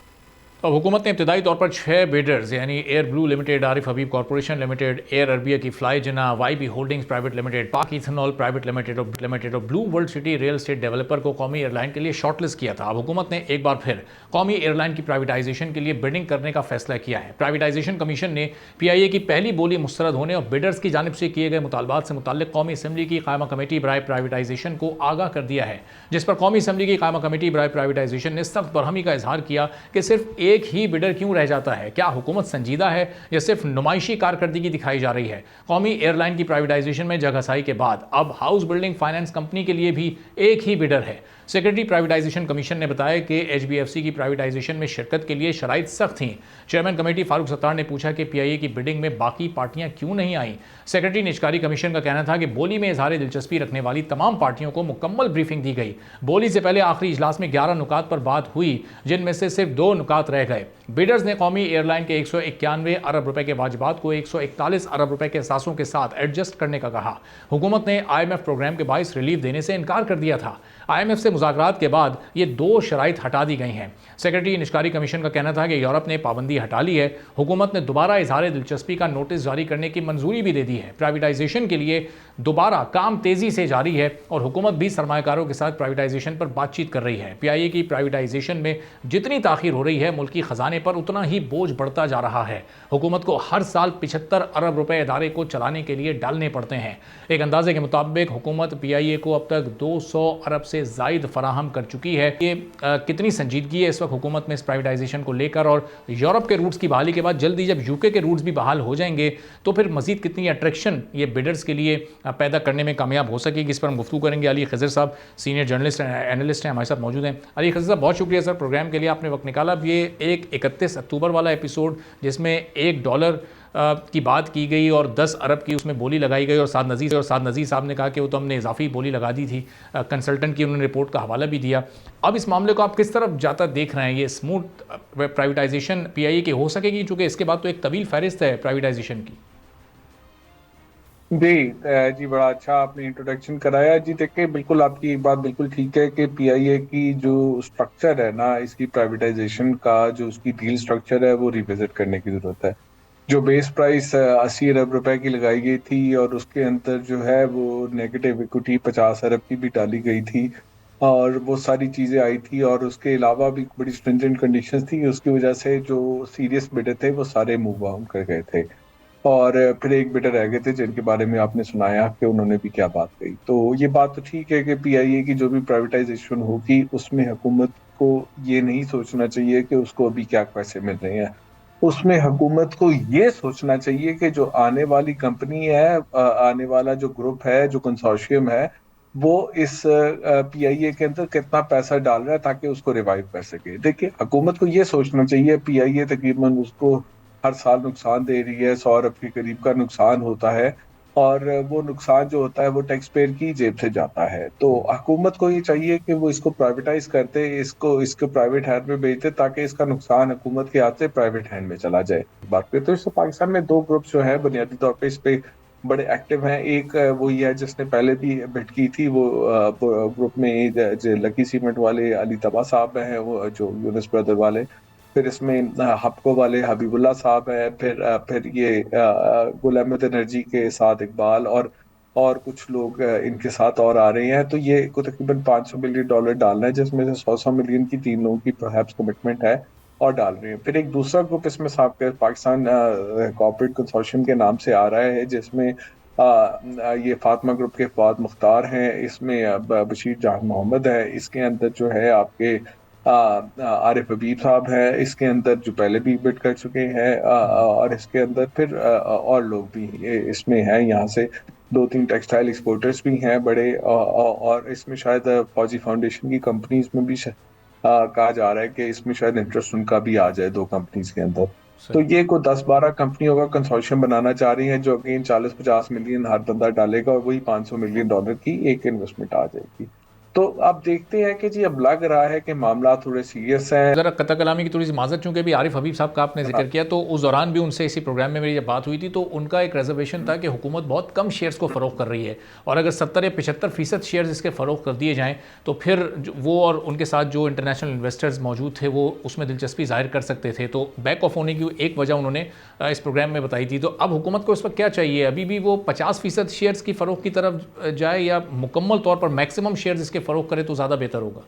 तो हुकूमत ने इब्तदाई तौर पर 6 बिडर्स यानी एयर ब्लू लिमिटेड, आरिफ हबीब कॉर्पोरेशन लिमिटेड, एयर अरबिया की फ्लाई जना, वाईबी होल्डिंग्स प्राइवेट लिमिटेड, पाक इथेनॉल प्राइवेट लिमिटेड और blue world city real estate developer को कौमी एयरलाइन के लिए शॉर्टलिस्ट किया था। अब हुकूमत ने एक बार फिर कौमी एयरलाइन की प्राइवेटाइजेशन के लिए बिडिंग करने का फैसला किया है। प्राइवेटाइजेशन कमीशन ने पीआईए की पहली बोली मुस्तरद होने और बिडर्स की जानिब से किए गए मुतालबात से मुताल्लिक कौमी असम्बली की कायमा कमेटी बराए प्राइवेटाइजेशन को आगाह कर दिया है, जिस पर कौमी असम्बली की कायमा कमेटी बराए प्राइवेटाइजेशन ने सख्त बरहमी का इजहार किया कि सिर्फ एक ही बिडर क्यों रह जाता है। क्या हुकूमत संजीदा है या सिर्फ नुमाइशी कारकर्दगी दिखाई जा रही है। कौमी एयरलाइन की प्राइवेटाइजेशन में जगहसाई के बाद अब हाउस बिल्डिंग फाइनेंस कंपनी के लिए भी एक ही बिडर है। सेक्रेटरी प्राइवेटाइजेशन कमीशन ने बताया कि एचबीएफसी की प्राइवेटाइजेशन में शिरकत के लिए शराइत सख्त थीं। चेयरमैन कमेटी फारूक सत्तार ने पूछा कि पीआईए की बिडिंग में बाकी पार्टियां क्यों नहीं आईं। सेक्रेटरी निजकारी कमीशन का कहना था कि बोली में इजहार दिलचस्पी रखने वाली तमाम पार्टियों को मुकम्मल ब्रीफिंग दी गई। बोली से पहले आखिरी इजलास में 11 नुकात पर बात हुई, जिनमें से सिर्फ 2 नुकात रह गए। बिडर्स ने कौमी एयरलाइन के 191 अरब रुपए के वाजिबात को 141 अरब रुपए के एहसासों के साथ एडजस्ट करने का कहा। हुकूमत ने IMF प्रोग्राम के बाइस रिलीफ देने से इनकार कर दिया था। IMF से मुज़ाकरात के बाद ये 2 शराइत हटा दी गई हैं। सेक्रेटरी निष्कारी कमीशन का कहना था कि यूरोप ने पाबंदी हटा ली है। हुकूमत ने दोबारा इजहार दिलचस्पी का नोटिस जारी करने की मंजूरी भी दे दी है। प्राइवेटाइजेशन के लिए दोबारा काम तेजी से जारी है और हुकूमत भी सरमायाकारों के साथ प्राइवेटाइजेशन पर बातचीत कर रही है। PIA की प्राइवेटाइजेशन में जितनी ताखीर हो रही है, मुल्की खजाने पर उतना ही बोझ बढ़ता जा रहा है। हुकूमत को हर साल 75 अरब रुपए इदारे को चलाने के लिए डालने पड़ते हैं। एक अंदाजे के मुताबिक हुकूमत PIA को अब तक 200 अरब से जायद फराहम कर चुकी है। ये कितनी संजीदगी है इस वक्त हुकूमत में इस प्राइवेटाइजेशन को लेकर, और यूरोप के रूट्स की बहाली के बाद जल्दी जब UK के रूट्स भी बहाल हो जाएंगे तो फिर मजीद कितनी अट्रैक्शन ये बिडर्स के लिए पैदा करने में कामयाब हो सकेगी, इस पर हम गुफ्तगू करेंगे। अली खज़र साहब सीनियर जर्नलिस्ट एनालिस्ट हैं, हमारे साथ मौजूद हैं। अली खज़र साहब, बहुत शुक्रिया सर प्रोग्राम के लिए, आपने वक्त निकाला। अब ये एक 31 अक्टूबर वाला एपिसोड जिसमें $1 की बात की गई और 10 अरब की उसमें बोली लगाई गई, और साद नज़ीर साहब ने कहा कि वो तो हमने इजाफी बोली लगा दी थी। कंसल्टेंट की उन्होंने रिपोर्ट का हवाला भी दिया। अब इस मामले को आप किस तरफ जाता देख रहे हैं? ये स्मूथ प्राइवेटाइजेशन PIA की हो सकेगी, चूँकि इसके बाद तो एक तवील फहरिस्त है प्राइवेटाइजेशन की। जी बड़ा अच्छा आपने इंट्रोडक्शन कराया। जी देखिए, बिल्कुल आपकी बात बिल्कुल ठीक है कि PIA की जो स्ट्रक्चर है ना, इसकी प्राइवेटाइजेशन का जो उसकी डील स्ट्रक्चर है वो रिविजिट करने की जरूरत है। जो बेस प्राइस 80 अरब रुपए की लगाई गई थी और उसके अंदर जो है वो नेगेटिव इक्विटी 50 अरब की भी डाली गई थी और वो सारी चीज़ें आई थी, और उसके अलावा भी बड़ी स्ट्रिंजेंट कंडीशंस थी। उसकी वजह से जो सीरियस बिडर थे वो सारे मूव ऑन कर गए थे, और फिर एक बिडर रह गए थे जिनके बारे में आपने सुनाया कि उन्होंने भी क्या बात कही। तो ये बात तो ठीक है कि PIA की जो भी प्राइवेटाइजेशन होगी उसमें हुकूमत को ये नहीं सोचना चाहिए कि उसको अभी क्या पैसे मिल रहे हैं। उसमें हुकूमत को ये सोचना चाहिए कि जो आने वाली कंपनी है, आने वाला जो ग्रुप है, जो कंसोर्शियम है, वो इस PIA के अंदर कितना पैसा डाल रहा है ताकि उसको रिवाइव कर सके। देखिए, हुकूमत को ये सोचना चाहिए PIA तकरीबन उसको हर साल नुकसान दे रही है, 100 अरब के करीब का नुकसान होता है, और वो नुकसान जो होता है वो टैक्स पेयर की जेब से जाता है। तो हुकूमत को ये चाहिए कि वो इसको प्राइवेटाइज करते, इसको प्राइवेट हैंड में बेचते ताकि इसका नुकसान हुकूमत के हाथ से प्राइवेट हैंड में चला जाए। बात करते हैं तो पाकिस्तान में 2 ग्रुप जो है बुनियादी तौर पे इस पे बड़े एक्टिव हैं। एक वो ही है जिसने पहले भी बिड की थी, वो ग्रुप में जो लकी सीमेंट वाले अली तबा साहब हैं, वो जो यूनुस ब्रदर वाले, फिर इसमें हपको वाले हबीबुल्ला साहब है, फिर ये गुल अहमद एनर्जी के साथ इकबाल और कुछ लोग इनके साथ और आ रहे हैं। तो ये को तकरीबन $500 मिलियन डालना है, जिसमें से 100 मिलियन की 3 लोगों की परहैप्स कमिटमेंट है और डाल रहे हैं। फिर एक दूसरा ग्रुप इसमें पाकिस्तान कॉर्पोरेट कंसोर्शियम के नाम से आ रहा है, जिसमें ये फातिमा ग्रुप के फवाद मुख्तार हैं, इसमें बशीर जहान मोहम्मद है, इसके अंदर जो है आपके आरिफ हबीब साहब है, इसके अंदर जो पहले भी बिड कर चुके हैं, और इसके अंदर फिर और लोग भी इसमें हैं। यहाँ से 2-3 टेक्सटाइल एक्सपोर्टर्स भी हैं बड़े, और इसमें शायद फौजी फाउंडेशन की कंपनीज में भी कहा जा रहा है कि इसमें शायद इंटरेस्ट उनका भी आ जाए 2 कंपनीज के अंदर। तो ये को 10-12 कंपनियों का कंसोर्शियम बनाना चाह रही हैं, जो अगेन 40-50 मिलियन हर बंदा डालेगा और वही $500 मिलियन की एक इन्वेस्टमेंट आ जाएगी। तो अब देखते हैं कि जी अब लग रहा है कि मामला थोड़े सीरियस हैं। ज़रा कतल कलामी की थोड़ी सी माजरत, चूँकि अभी आरिफ हबीब साहब का आपने जिक्र किया, तो उस दौरान भी उनसे इसी प्रोग्राम में मेरी जब बात हुई थी तो उनका एक रिजर्वेशन था कि हुकूमत बहुत कम शेयर्स को फ़रोख्त कर रही है, और अगर 70 या 75% शेयर्स इसके फ़रोख्त कर दिए जाएँ तो फिर वो और उनके साथ जो इंटरनेशनल इन्वेस्टर्स मौजूद थे वो उसमें दिलचस्पी जाहिर कर सकते थे। तो बैक ऑफ होने की एक वजह उन्होंने इस प्रोग्राम में बताई थी। तो अब हुकूमत को इस वक्त क्या चाहिए? अभी भी वो 50% शेयर्स की फ़रोख्त की तरफ जाए, या मुकम्मल तौर पर मैक्सिमम शेयर्स इसके फ़रोख्त करे तो ज़्यादा बेहतर होगा?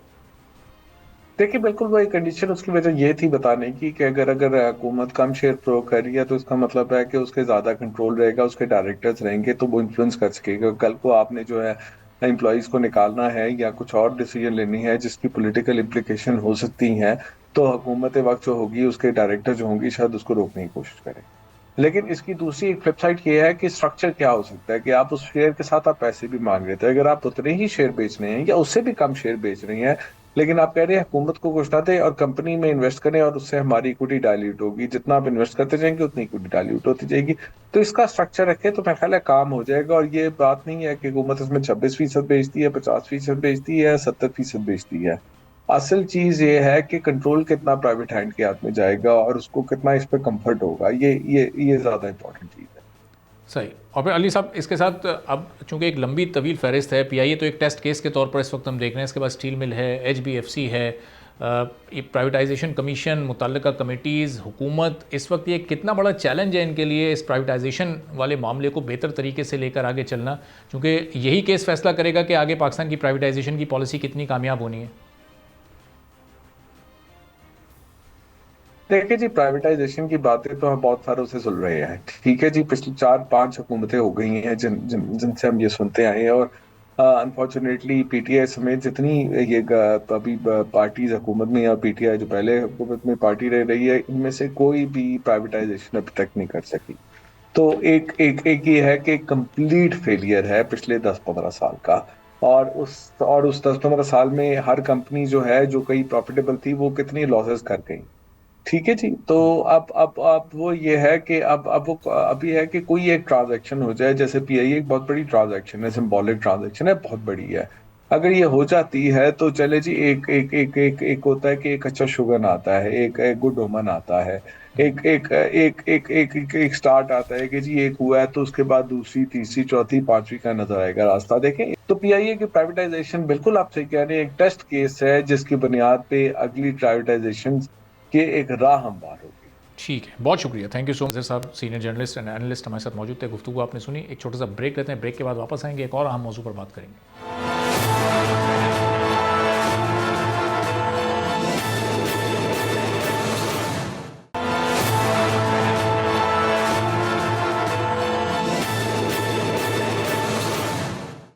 देखिए, बिल्कुल वही कंडीशन उसकी वजह ये थी बताने की कि अगर हुकूमत कम शेयर प्रो कर रही है तो इसका मतलब है कि उसके ज़्यादा कंट्रोल रहेगा, उसके डायरेक्टर्स रहेंगे तो वो इन्फ्लुएंस कर सकेगा। कल को आपने जो है एम्प्लॉयज़ को निकालना है या कुछ और डिसीजन लेनी है जिसकी पॉलिटिकल इम्प्लीकेशन हो सकती हैं, तो हुकूमत वक्त जो होगी उसके डायरेक्टर जो होंगी शायद उसको रोकने की कोशिश करें। लेकिन इसकी दूसरी एक फ्लिप साइड ये है कि स्ट्रक्चर क्या हो सकता है कि आप उस शेयर के साथ आप पैसे भी मांग रहे थे, अगर आप उतने ही शेयर बेच रहे हैं या उससे भी कम शेयर बेच रहे हैं, लेकिन आप कह रहे हैं हुकूमत को कुछ ना दे और कंपनी में इन्वेस्ट करें और उससे हमारी इक्विटी डाइल्यूट होगी, जितना आप इन्वेस्ट करते जाएंगे उतनी इक्विटी डाइल्यूट होती जाएगी। तो इसका स्ट्रक्चर रखे तो मेरा ख्याल है काम हो जाएगा। और ये बात नहीं है कि हुकूमत इसमें 26% बेचती है, 50% बेचती है, 70% बेचती है। असल चीज ये है कि कंट्रोल कितना प्राइवेट हैंड के हाथ में जाएगा और उसको कितना इस पे कंफर्ट होगा, ये ज्यादा इंपॉर्टेंट चीज है। सही। और फिर अली साहब, इसके साथ अब चूंकि एक लंबी तवील फहरिस्त है, पीआईए तो एक टेस्ट केस के तौर पर इस वक्त हम देख रहे हैं, इसके बाद स्टील मिल है, एचबीएफसी है, ये प्राइवेटाइजेशन कमीशन, मुतल्लिका कमेटीज़, हुकूमत, इस वक्त ये कितना बड़ा चैलेंज है इनके लिए इस प्राइवेटाइजेशन वाले मामले को बेहतर तरीके से लेकर आगे चलना, क्योंकि यही केस फैसला करेगा कि आगे पाकिस्तान की प्राइवेटाइजेशन की पॉलिसी कितनी कामयाब होनी है। देखिए जी, प्राइवेटाइजेशन की बातें तो हम बहुत सारों से सुन रहे हैं, ठीक है जी, पिछली 4-5 हुकूमतें हो गई हैं जिनसे हम ये सुनते आए हैं, और अनफॉर्चुनेटली पीटीआई समेत जितनी ये अभी पार्टीज हुकूमत में या पीटीआई जो पहले हुकूमत में पार्टी रह रही है, इनमें से कोई भी प्राइवेटाइजेशन अभी तक नहीं कर सकी। तो एक ये है कि कंप्लीट फेलियर है पिछले 10-15 साल का, और उस 10-15 साल में हर कंपनी जो है, जो कई प्रॉफिटेबल थी, वो कितनी लॉसेस कर गई, ठीक है जी। तो अब वो ये है कि अब वो अभी है कि कोई एक ट्रांजैक्शन हो जाए, जैसे पीआई एक बहुत बड़ी ट्रांजैक्शन है, सिंबॉलिक ट्रांजैक्शन है, बहुत बड़ी है। अगर ये हो जाती है तो चले जी, एक एक एक एक एक होता है कि एक अच्छा शुगन आता है, एक गुड ओमन आता है, एक एक एक एक एक एक, एक स्टार्ट आता है कि जी एक हुआ है, तो उसके बाद दूसरी, तीसरी, चौथी, पांचवी का नजर आएगा रास्ता। देखें, तो पीआईए की प्राइवेटाइजेशन बिल्कुल आप सही कह रहे हैं, एक टेस्ट केस है जिसकी बुनियाद पे अगली प्राइवेटाइजेशन कि एक राह हमवार होगी। ठीक है, बहुत शुक्रिया, थैंक यू सो मच साहब, सीनियर जर्नलिस्ट एंड एनालिस्ट हमारे साथ मौजूद थे। गुफ्तगू आपने सुनी। एक छोटा सा ब्रेक लेते हैं, ब्रेक के बाद वापस आएंगे, एक और अहम मौजू पर बात करेंगे।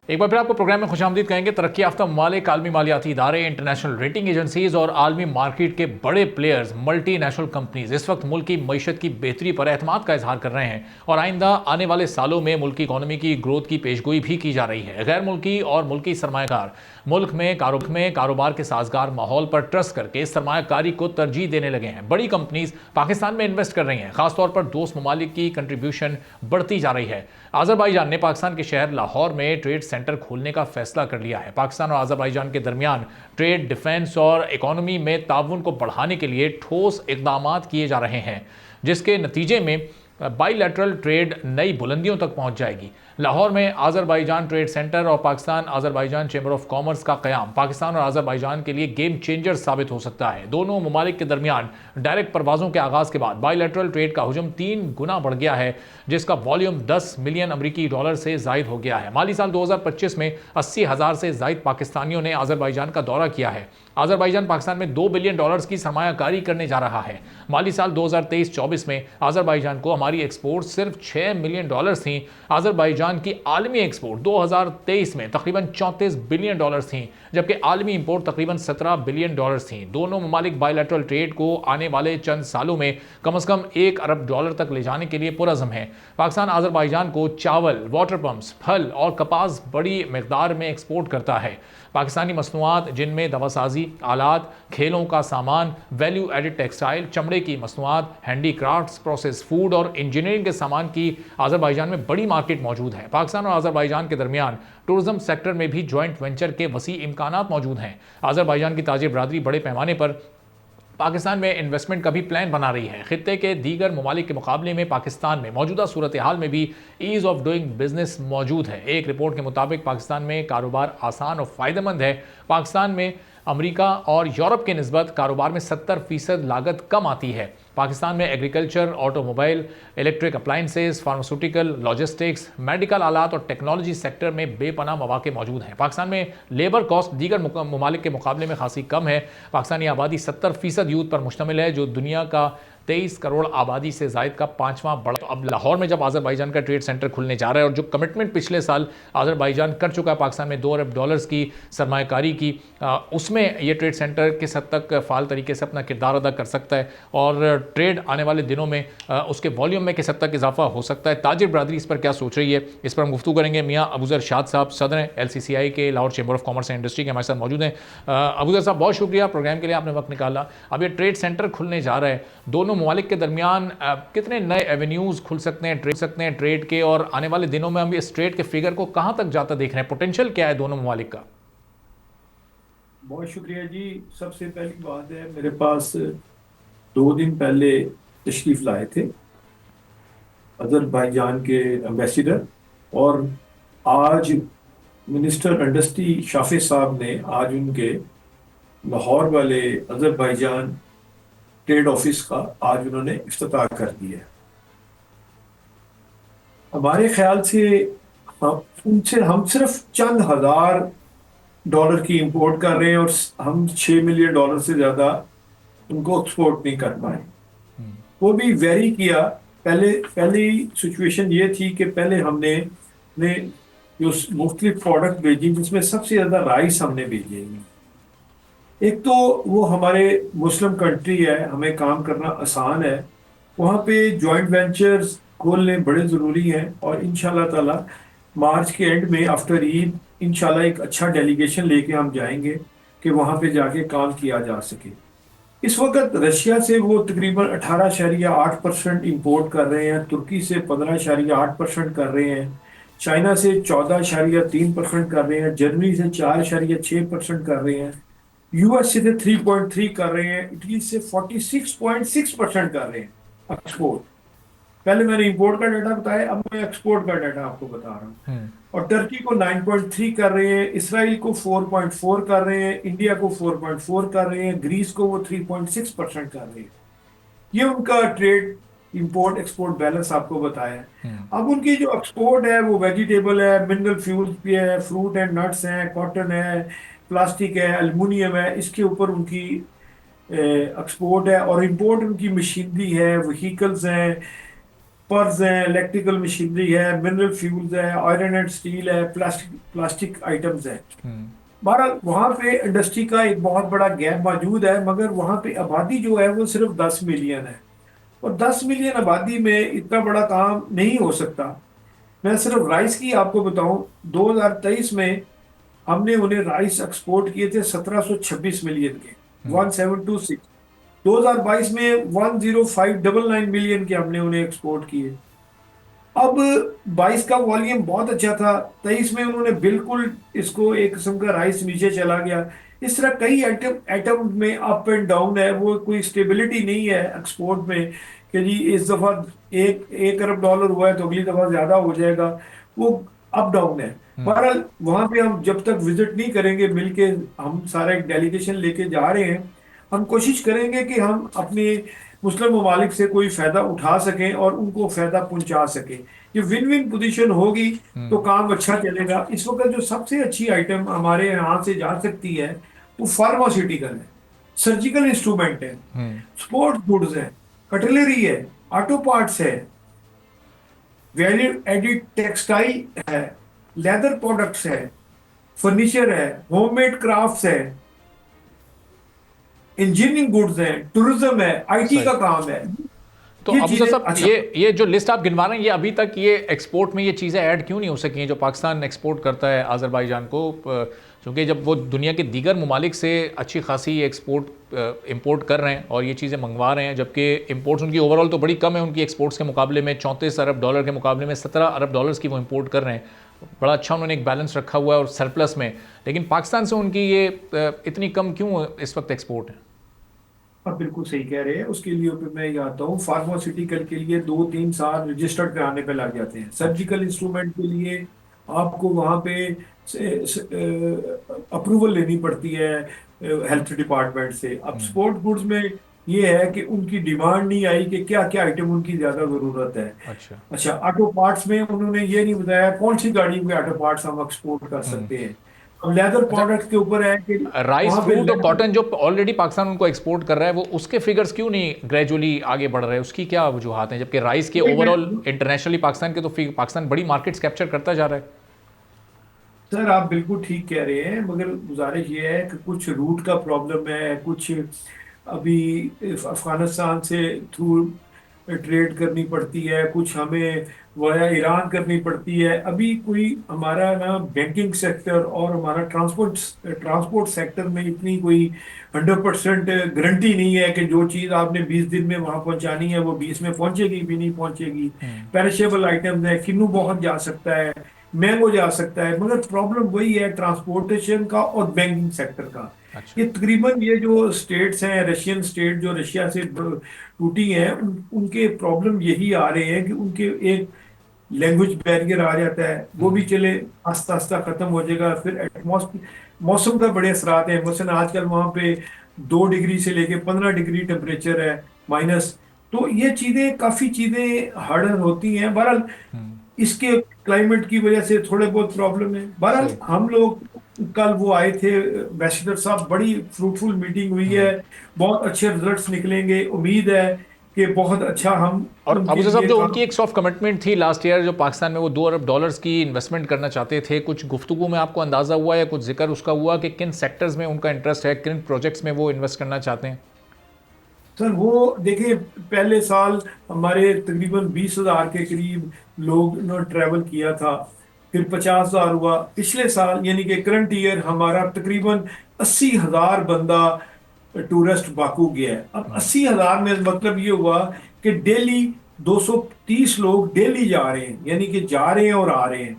एक बार फिर आपको प्रोग्राम में खुशामदीद कहेंगे। तरक्की याफ्ता ममालिक, आलमी मालियाती इदारे, इंटरनेशनल रेटिंग एजेंसीज और आलमी मार्केट के बड़े प्लेयर्स, मल्टी नेशनल कंपनीज इस वक्त मुल्क की मईशत की बेहतरी पर एतमाद का इजहार कर रहे हैं और आइंदा आने वाले सालों में मुल्क की इकॉनमी की ग्रोथ की पेशगोई भी की जा रही है। गैर मुल्की और मुल्की सरमायाकार मुल्क में कारोबार के साजगार माहौल पर ट्रस्ट करके सरमायाकारी को तरजीह देने लगे हैं। बड़ी कंपनीज पाकिस्तान में इन्वेस्ट कर रही हैं, खासतौर पर दोस्त ममालिक की कंट्रीब्यूशन बढ़ती जा रही है। आज़रबाईजान ने पाकिस्तान के शहर लाहौर में ट्रेड सेंटर खोलने का फैसला कर लिया है। पाकिस्तान और आज़रबाईजान के दरमियान ट्रेड, डिफेंस और इकोनॉमी में ताउन को बढ़ाने के लिए ठोस इकदाम किए जा रहे हैं, जिसके नतीजे में बाईलैटरल ट्रेड नई बुलंदियों तक पहुंच जाएगी। लाहौर में आज़रबाईजान ट्रेड सेंटर और Pakistan Azerbaijan chamber of commerce का क़याम पाकिस्तान और आज़रबाईजान के लिए गेम चेंजर साबित हो सकता है। दोनों ममालिक के दरमियान डायरेक्ट परवाज़ों के आगाज़ के बाद बाईलैटरल ट्रेड का हुजम 3 गुना बढ़ गया है, जिसका वॉल्यूम 10 मिलियन अमरीकी डॉलर से जायद हो गया है। माली साल 2025 में 80,000 से जायद पाकिस्तानियों ने आज़रबाईजान का दौरा किया है। आज़रबाईजान पाकिस्तान में $2 बिलियन की सरमायाकारी करने जा रहा है। माली साल 2023-24 में आज़रबाईजान को हमारी एक्सपोर्ट सिर्फ $6 मिलियन थी। आज़रबाईजान की आलमी एक्सपोर्ट 2023 में तकरीबन $34 बिलियन थी, जबकि आलमी इंपोर्ट तकरीबन $17 बिलियन थी। दोनों ममालिक बायलैटरल ट्रेड को आने वाले चंद सालों में कम से कम $1 अरब तक ले जाने के लिए पुरज़म है। पाकिस्तान आज़रबाईजान को चावल, वाटर पम्प्स, फल और कपास बड़ी मकदार में एक्सपोर्ट करता है। पाकिस्तानी मसनूआत, जिनमें दवासाजी आलात, खेलों का सामान, वैल्यू एडिड टेक्सटाइल, चमड़े की मसनूआत, हैंडीक्राफ्ट्स, प्रोसेस फूड और इंजीनियरिंग के सामान की आज़रबाईजान में बड़ी मार्केट मौजूद है। पाकिस्तान और आज़रबाईजान के दरमियान टूरिज्म सेक्टर में भी जॉइंट वेंचर के वसी इम्कानात मौजूद हैं। आज़रबाईजान की ताजिर बरादरी बड़े पैमाने पर पाकिस्तान में इन्वेस्टमेंट का भी प्लान बना रही है। खित्ते के दीगर ममालिक के मुकाबले में पाकिस्तान में मौजूदा सूरत हाल में भी ईज़ ऑफ डूइंग बिजनेस मौजूद है। एक रिपोर्ट के मुताबिक पाकिस्तान में कारोबार आसान और फ़ायदेमंद है। पाकिस्तान में अमेरिका और यूरोप के निस्बत कारोबार में 70% लागत कम आती है। पाकिस्तान में agriculture, automobile, electric appliances, pharmaceutical, logistics, medical आलात और टेक्नोलॉजी सेक्टर में बेपनाह मौके मौजूद हैं। पाकिस्तान में लेबर कॉस्ट दीगर ममालिक के मुकाबले में खासी कम है। पाकिस्तानी आबादी 70% यूथ पर मुश्तमिल है, जो दुनिया का 23 करोड़ आबादी से जायद का 5वां बड़ा। तो अब लाहौर में जब आज़रबाईजान का ट्रेड सेंटर खुलने जा रहा है और जो कमिटमेंट पिछले साल आज़रबाईजान कर चुका है पाकिस्तान में $2 अरब की सरमायाकारी की, उसमें ये ट्रेड सेंटर किस हद तक फ़ाल तरीके से अपना किरदार अदा कर सकता है और ट्रेड आने वाले दिनों में उसके वॉल्यूम में किस हद तक इजाफा हो सकता है। ताजिर बरादरी इस पर क्या सोच रही है, इस पर हम गुफ्तगू करेंगे। मियाँ अबूज़र शाद साहब सदर LCCI के Lahore chamber of commerce and industry के हमारे साथ मौजूद हैं। अबूज़र साहब, बहुत शुक्रिया प्रोग्राम के लिए, आपने वक्त निकाला। अब ये ट्रेड सेंटर खुलने जा रहा है, दोनों ममालिक के दरमियान कितने नए एवेन्यूज़ खुल सकते हैं ट्रेड के, और आने वाले दिनों में हम इस ट्रेड के फिगर को कहाँ तक जाता देख रहे हैं, पोटेंशियल क्या है दोनों ममालिक का? बहुत शुक्रिया जी। सबसे पहली बात है, मेरे पास 2 दिन पहले तशरीफ लाए थे अजरबैजान के एम्बेसडर, और आज मिनिस्टर इंडस्ट्री शाफे साहब ने आज उनके लाहौर वाले अजरबैजान ट्रेड ऑफिस का आज उन्होंने इफ्तिताह कर दिया है। हमारे ख्याल से हम सिर्फ चंद हजार डॉलर की इंपोर्ट कर रहे हैं और हम $6 मिलियन से ज्यादा उनको एक्सपोर्ट नहीं कर पाए। वो भी वेरी किया। पहली सिचुएशन ये थी कि पहले हमने ने जो मुख्तलिफ प्रोडक्ट भेजी, जिसमें सबसे ज्यादा राइस हमने भेजे। एक तो वो हमारे मुस्लिम कंट्री है, हमें काम करना आसान है, वहाँ पे जॉइंट वेंचर्स खोलने बड़े ज़रूरी हैं। और इंशाल्लाह ताला मार्च के एंड में आफ्टर ईद इंशाल्लाह एक अच्छा डेलीगेशन लेके हम जाएंगे कि वहाँ पे जाके काम किया जा सके। इस वक्त रशिया से वो तकरीबन 18.8% इंपोर्ट कर रहे हैं, तुर्की से 15.8% कर रहे हैं, चाइना से 14.3% कर रहे हैं, जर्मनी से 4.6% कर रहे हैं, यूएस से 3.3 कर रहे हैं, इटली से 46.6% कर रहे हैं एक्सपोर्ट। पहले मैंने इंपोर्ट का डाटा बताया, अब मैं एक्सपोर्ट का डाटा आपको बता रहा हूँ। और टर्की को 9.3 कर रहे हैं, इसराइल को 4.4 कर रहे हैं, इंडिया को 4.4 कर रहे हैं, ग्रीस को वो 3.6% कर रहे हैं। ये उनका ट्रेड इंपोर्ट एक्सपोर्ट बैलेंस आपको बताया है। अब उनकी जो एक्सपोर्ट है वो वेजिटेबल है, मिनरल फ्यूल्स भी है, फ्रूट एंड नट्स हैं, कॉटन है, प्लास्टिक है, एल्युमिनियम है, इसके ऊपर उनकी एक्सपोर्ट है। और इंपोर्ट उनकी मशीनरी है, व्हीकल्स हैं, पर्स हैं, इलेक्ट्रिकल मशीनरी है, मिनरल फ्यूल्स है, आयरन एंड स्टील है, प्लास्टिक आइटम्स है। बहरहाल वहाँ पे इंडस्ट्री का एक बहुत बड़ा गैप मौजूद है, मगर वहाँ पे आबादी जो है वो सिर्फ 10 मिलियन है, और 10 मिलियन आबादी में इतना बड़ा काम नहीं हो सकता। मैं सिर्फ राइस की आपको बताऊं, 2023 में हमने उन्हें राइस एक्सपोर्ट किए थे 1726 मिलियन के, 1726। 2022 में 10599 मिलियन के हमने उन्हें एक्सपोर्ट किए। अब 22 का वॉल्यूम बहुत अच्छा था, 23 में उन्होंने बिल्कुल इसको एक किस्म का राइस नीचे चला गया। इस तरह कई आइटम में अप एंड डाउन है, वो कोई स्टेबिलिटी नहीं है एक्सपोर्ट में कि जी इस दफ़ा एक अरब डॉलर हुआ है तो अगली दफ़ा ज़्यादा हो जाएगा, वो अप डाउन है। बहरहाल वहाँ पे हम जब तक विजिट नहीं करेंगे, मिलके हम सारा एक डेलीगेशन लेके जा रहे हैं, हम कोशिश करेंगे कि हम अपने मुस्लिम ममालिक से कोई फ़ायदा उठा सकें और उनको फ़ायदा पहुंचा सकें। ये विन विन पोजीशन होगी तो काम अच्छा चलेगा। इस वक्त जो सबसे अच्छी आइटम हमारे यहाँ से जा सकती है वो फार्मास्यूटिकल है, सर्जिकल इंस्ट्रूमेंट है, स्पोर्ट्स गुड्स है, कटलरी है, ऑटो पार्ट्स है, वैल्यू एडिड टेक्सटाइल है, लेदर प्रोडक्ट्स है, फर्नीचर है, होममेड क्राफ्ट्स है, इंजीनियरिंग गुड्स है, टूरिज्म है, आईटी का काम है। तो अबू साहब, अच्छा, ये जो लिस्ट आप गिनवा रहे हैं, ये अभी तक ये एक्सपोर्ट में ये चीज़ें ऐड क्यों नहीं हो सकी हैं जो पाकिस्तान एक्सपोर्ट करता है अज़रबैजान को? क्योंकि जब वो दुनिया के दीगर ममालिक से अच्छी खासी इंपोर्ट कर रहे हैं और ये चीज़ें मंगवा रहे हैं, जबकि इंपोर्ट्स उनकी ओवरऑल तो बड़ी कम है उनकी एक्सपोर्ट्स के मुकाबले में। 34 अरब डॉलर के मुकाबले में 17 अरब डॉलर्स की वो इंपोर्ट कर रहे हैं। बड़ा अच्छा उन्होंने एक बैलेंस रखा हुआ है और सरप्लस में, लेकिन पाकिस्तान से उनकी ये इतनी कम क्यों इस वक्त एक्सपोर्ट है? आप बिल्कुल सही कह रहे हैं। उसके लिए मैं ये आता हूँ, फार्मास्यूटिकल के लिए 2-3 साल रजिस्टर्ड कराने पे लग जाते हैं। सर्जिकल इंस्ट्रूमेंट के लिए आपको वहाँ पे अप्रूवल लेनी पड़ती है हेल्थ डिपार्टमेंट से। अब स्पोर्ट गुड्स में ये है कि उनकी डिमांड नहीं आई कि क्या क्या आइटम उनकी ज्यादा जरूरत है। अच्छा, ऑटो पार्ट्स में उन्होंने ये नहीं बताया कौन सी गाड़ी के ऑटो पार्ट्स हम एक्सपोर्ट कर सकते हैं। लेदर प्रोडक्ट्स के ऊपर है कि राइस, फ्रूट और कॉटन जो ऑलरेडी पाकिस्तान उनको एक्सपोर्ट कर रहा है, वो उसके फिगर्स क्यों नहीं ग्रेजुअली आगे बढ़ रहे हैं? उसकी क्या वजूहात हैं? जबकि राइस के ओवरऑल इंटरनेशनली पाकिस्तान के तो पाकिस्तान बड़ी मार्केट्स कैप्चर करता जा रहा है। सर आप बिल्कुल ठीक कह रहे हैं, मगर गुजारिश ये है कि कुछ रूट का प्रॉब्लम है, कुछ अभी अफगानिस्तान से थ्रू ट्रेड करनी पड़ती है, कुछ हमें वाया ईरान करनी पड़ती है। अभी कोई हमारा ना बैंकिंग सेक्टर और हमारा ट्रांसपोर्ट सेक्टर में इतनी कोई 100% गारंटी नहीं है कि जो चीज़ आपने 20 दिन में वहाँ पहुँचानी है वो 20 में पहुँचेगी भी नहीं पहुँचेगी। पेरिशेबल आइटम्स है, किन्नू बहुत जा सकता है, महंगा जा सकता है, मगर प्रॉब्लम वही है ट्रांसपोर्टेशन का और बैंकिंग सेक्टर का। अच्छा। ये तकरीबन ये जो स्टेट्स हैं, रशियन स्टेट जो रशिया से टूटी हैं, उनके प्रॉब्लम यही आ रहे हैं कि उनके एक लैंग्वेज बैरियर आ जाता है, वो भी चले आस्ता आस्ता खत्म हो जाएगा। फिर एटमॉस्फेयर, मौसम का बड़े असरात हैं। मसलन आजकल वहाँ पे 2 डिग्री से लेके 15 डिग्री टेम्परेचर है माइनस। तो ये चीजें, काफी चीजें हार्डर होती हैं। बहरहाल इसके क्लाइमेट की वजह से थोड़े बहुत प्रॉब्लम है। बहरहाल सही। हम लोग कल वो आए थे एम्बेसडर साहब, बड़ी फ्रूटफुल मीटिंग हुई है, बहुत अच्छे रिजल्ट्स निकलेंगे। उम्मीद है कि बहुत अच्छा हम और उनके अबू साहब, लिए जो काम। उनकी एक सॉफ्ट कमिटमेंट थी लास्ट ईयर, जो पाकिस्तान में वो $2 अरब की इन्वेस्टमेंट करना चाहते थे, कुछ गुफ्तगू में आपको अंदाजा हुआ या कुछ जिक्र उसका हुआ कि किन सेक्टर्स में उनका इंटरेस्ट है, किन प्रोजेक्ट्स में वो इन्वेस्ट करना चाहते हैं? सर वो देखिए, पहले साल हमारे तकरीबन 20,000 के करीब लोग ने ट्रैवल किया था, फिर 50,000 हुआ। पिछले साल यानी कि करंट ईयर हमारा तकरीबन 80,000 बंदा टूरिस्ट बाकू गया है। अब 80,000 में मतलब ये हुआ कि डेली 230 लोग डेली जा रहे हैं, यानी कि जा रहे हैं और आ रहे हैं।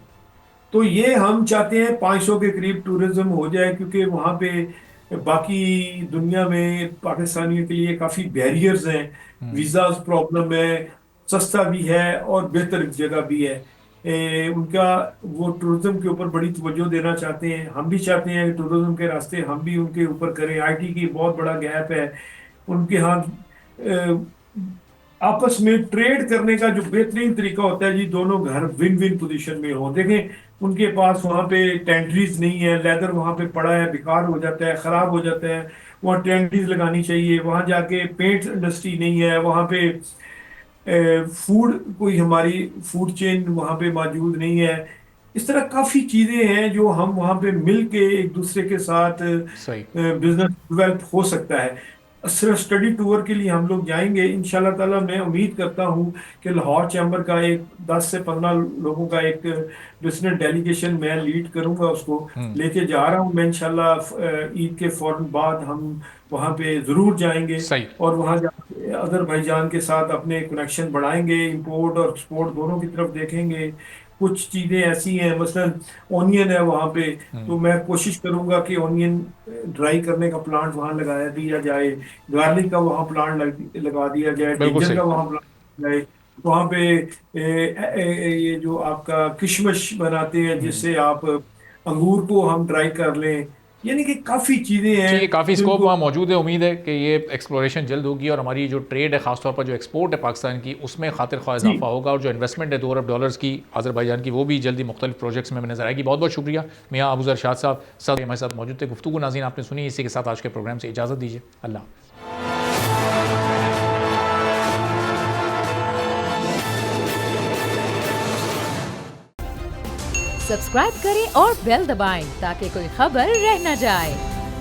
तो ये हम चाहते हैं 500 के करीब टूरिज्म हो जाए, क्योंकि वहाँ पे बाकी दुनिया में पाकिस्तानियों के लिए काफ़ी बैरियर्स हैं, वीज़ाज प्रॉब्लम है, सस्ता भी है और बेहतर जगह भी है। उनका वो टूरिज्म के ऊपर बड़ी तवज्जो देना चाहते हैं। हम भी चाहते हैं कि टूरिज्म के रास्ते हम भी उनके ऊपर करें। आईटी की बहुत बड़ा गैप है उनके यहाँ। आपस में ट्रेड करने का जो बेहतरीन तरीका होता है जी, दोनों घर विन विन पोजीशन में हो। देखें, उनके पास वहाँ पे टेंट्रीज नहीं है, लेदर वहाँ पे पड़ा है, बेकार हो जाता है, खराब हो जाता है, वहाँ टेंट्रीज लगानी चाहिए। वहाँ जाके पेंट इंडस्ट्री नहीं है, वहाँ पे फूड, कोई हमारी फूड चेन वहाँ पे मौजूद नहीं है। इस तरह काफ़ी चीज़ें हैं जो हम वहाँ पे मिल के एक दूसरे के साथ सही। बिजनेस डेवलप हो सकता है। सिर्फ स्टडी टूर के लिए हम लोग जाएंगे इंशाल्लाह ताला। मैं उम्मीद करता हूँ कि लाहौर चैम्बर का एक 10 से 15 लोगों का एक बिजनेस डेलीगेशन मैं लीड करूंगा, उसको लेके जा रहा हूँ मैं इंशाल्लाह। ईद के फौरन बाद हम वहाँ पे ज़रूर जाएंगे सही। और वहाँ जाके अजरबैजान के साथ अपने कनेक्शन बढ़ाएंगे, इंपोर्ट और एक्सपोर्ट दोनों की तरफ देखेंगे। कुछ चीज़ें ऐसी हैं, मसलन ओनियन है वहाँ पे, तो मैं कोशिश करूंगा कि ओनियन ड्राई करने का प्लांट वहाँ लगाया दिया जाए, गार्लिक का वहाँ प्लांट लगा दिया जाए, बिल्कुल जिंजर सही। का वहाँ प्लांट लगाए। वहाँ पे ये जो आपका किशमिश बनाते हैं जिससे आप अंगूर को हम ड्राई कर लें, यानी कि काफ़ी चीज़ें हैं ठीक है, काफ़ी स्कोप जिनको। वहाँ मौजूद है। उम्मीद है कि ये एक्सप्लोरेशन जल्द होगी और हमारी जो ट्रेड है, खासतौर पर जो एक्सपोर्ट है पाकिस्तान की, उसमें खातिर ख्वाह जी। इजाफा होगा, और जो इन्वेस्टमेंट है $2 अरब की अजरबैजान की, वो भी जल्दी मुख्तलिफ प्रोजेक्ट्स में नजर आएगी। बहुत बहुत शुक्रिया मियाँ अबू ज़र शाद साहब हमारे साथ मौजूद थे। गुफ्तगू नाज़रीन आपने सुनी, इसी के साथ आज के प्रोग्राम से इजाज़त दीजिए। अल्लाह हाफ़िज़। सब्सक्राइब करें और बेल दबाएं ताकि कोई खबर रह न जाए।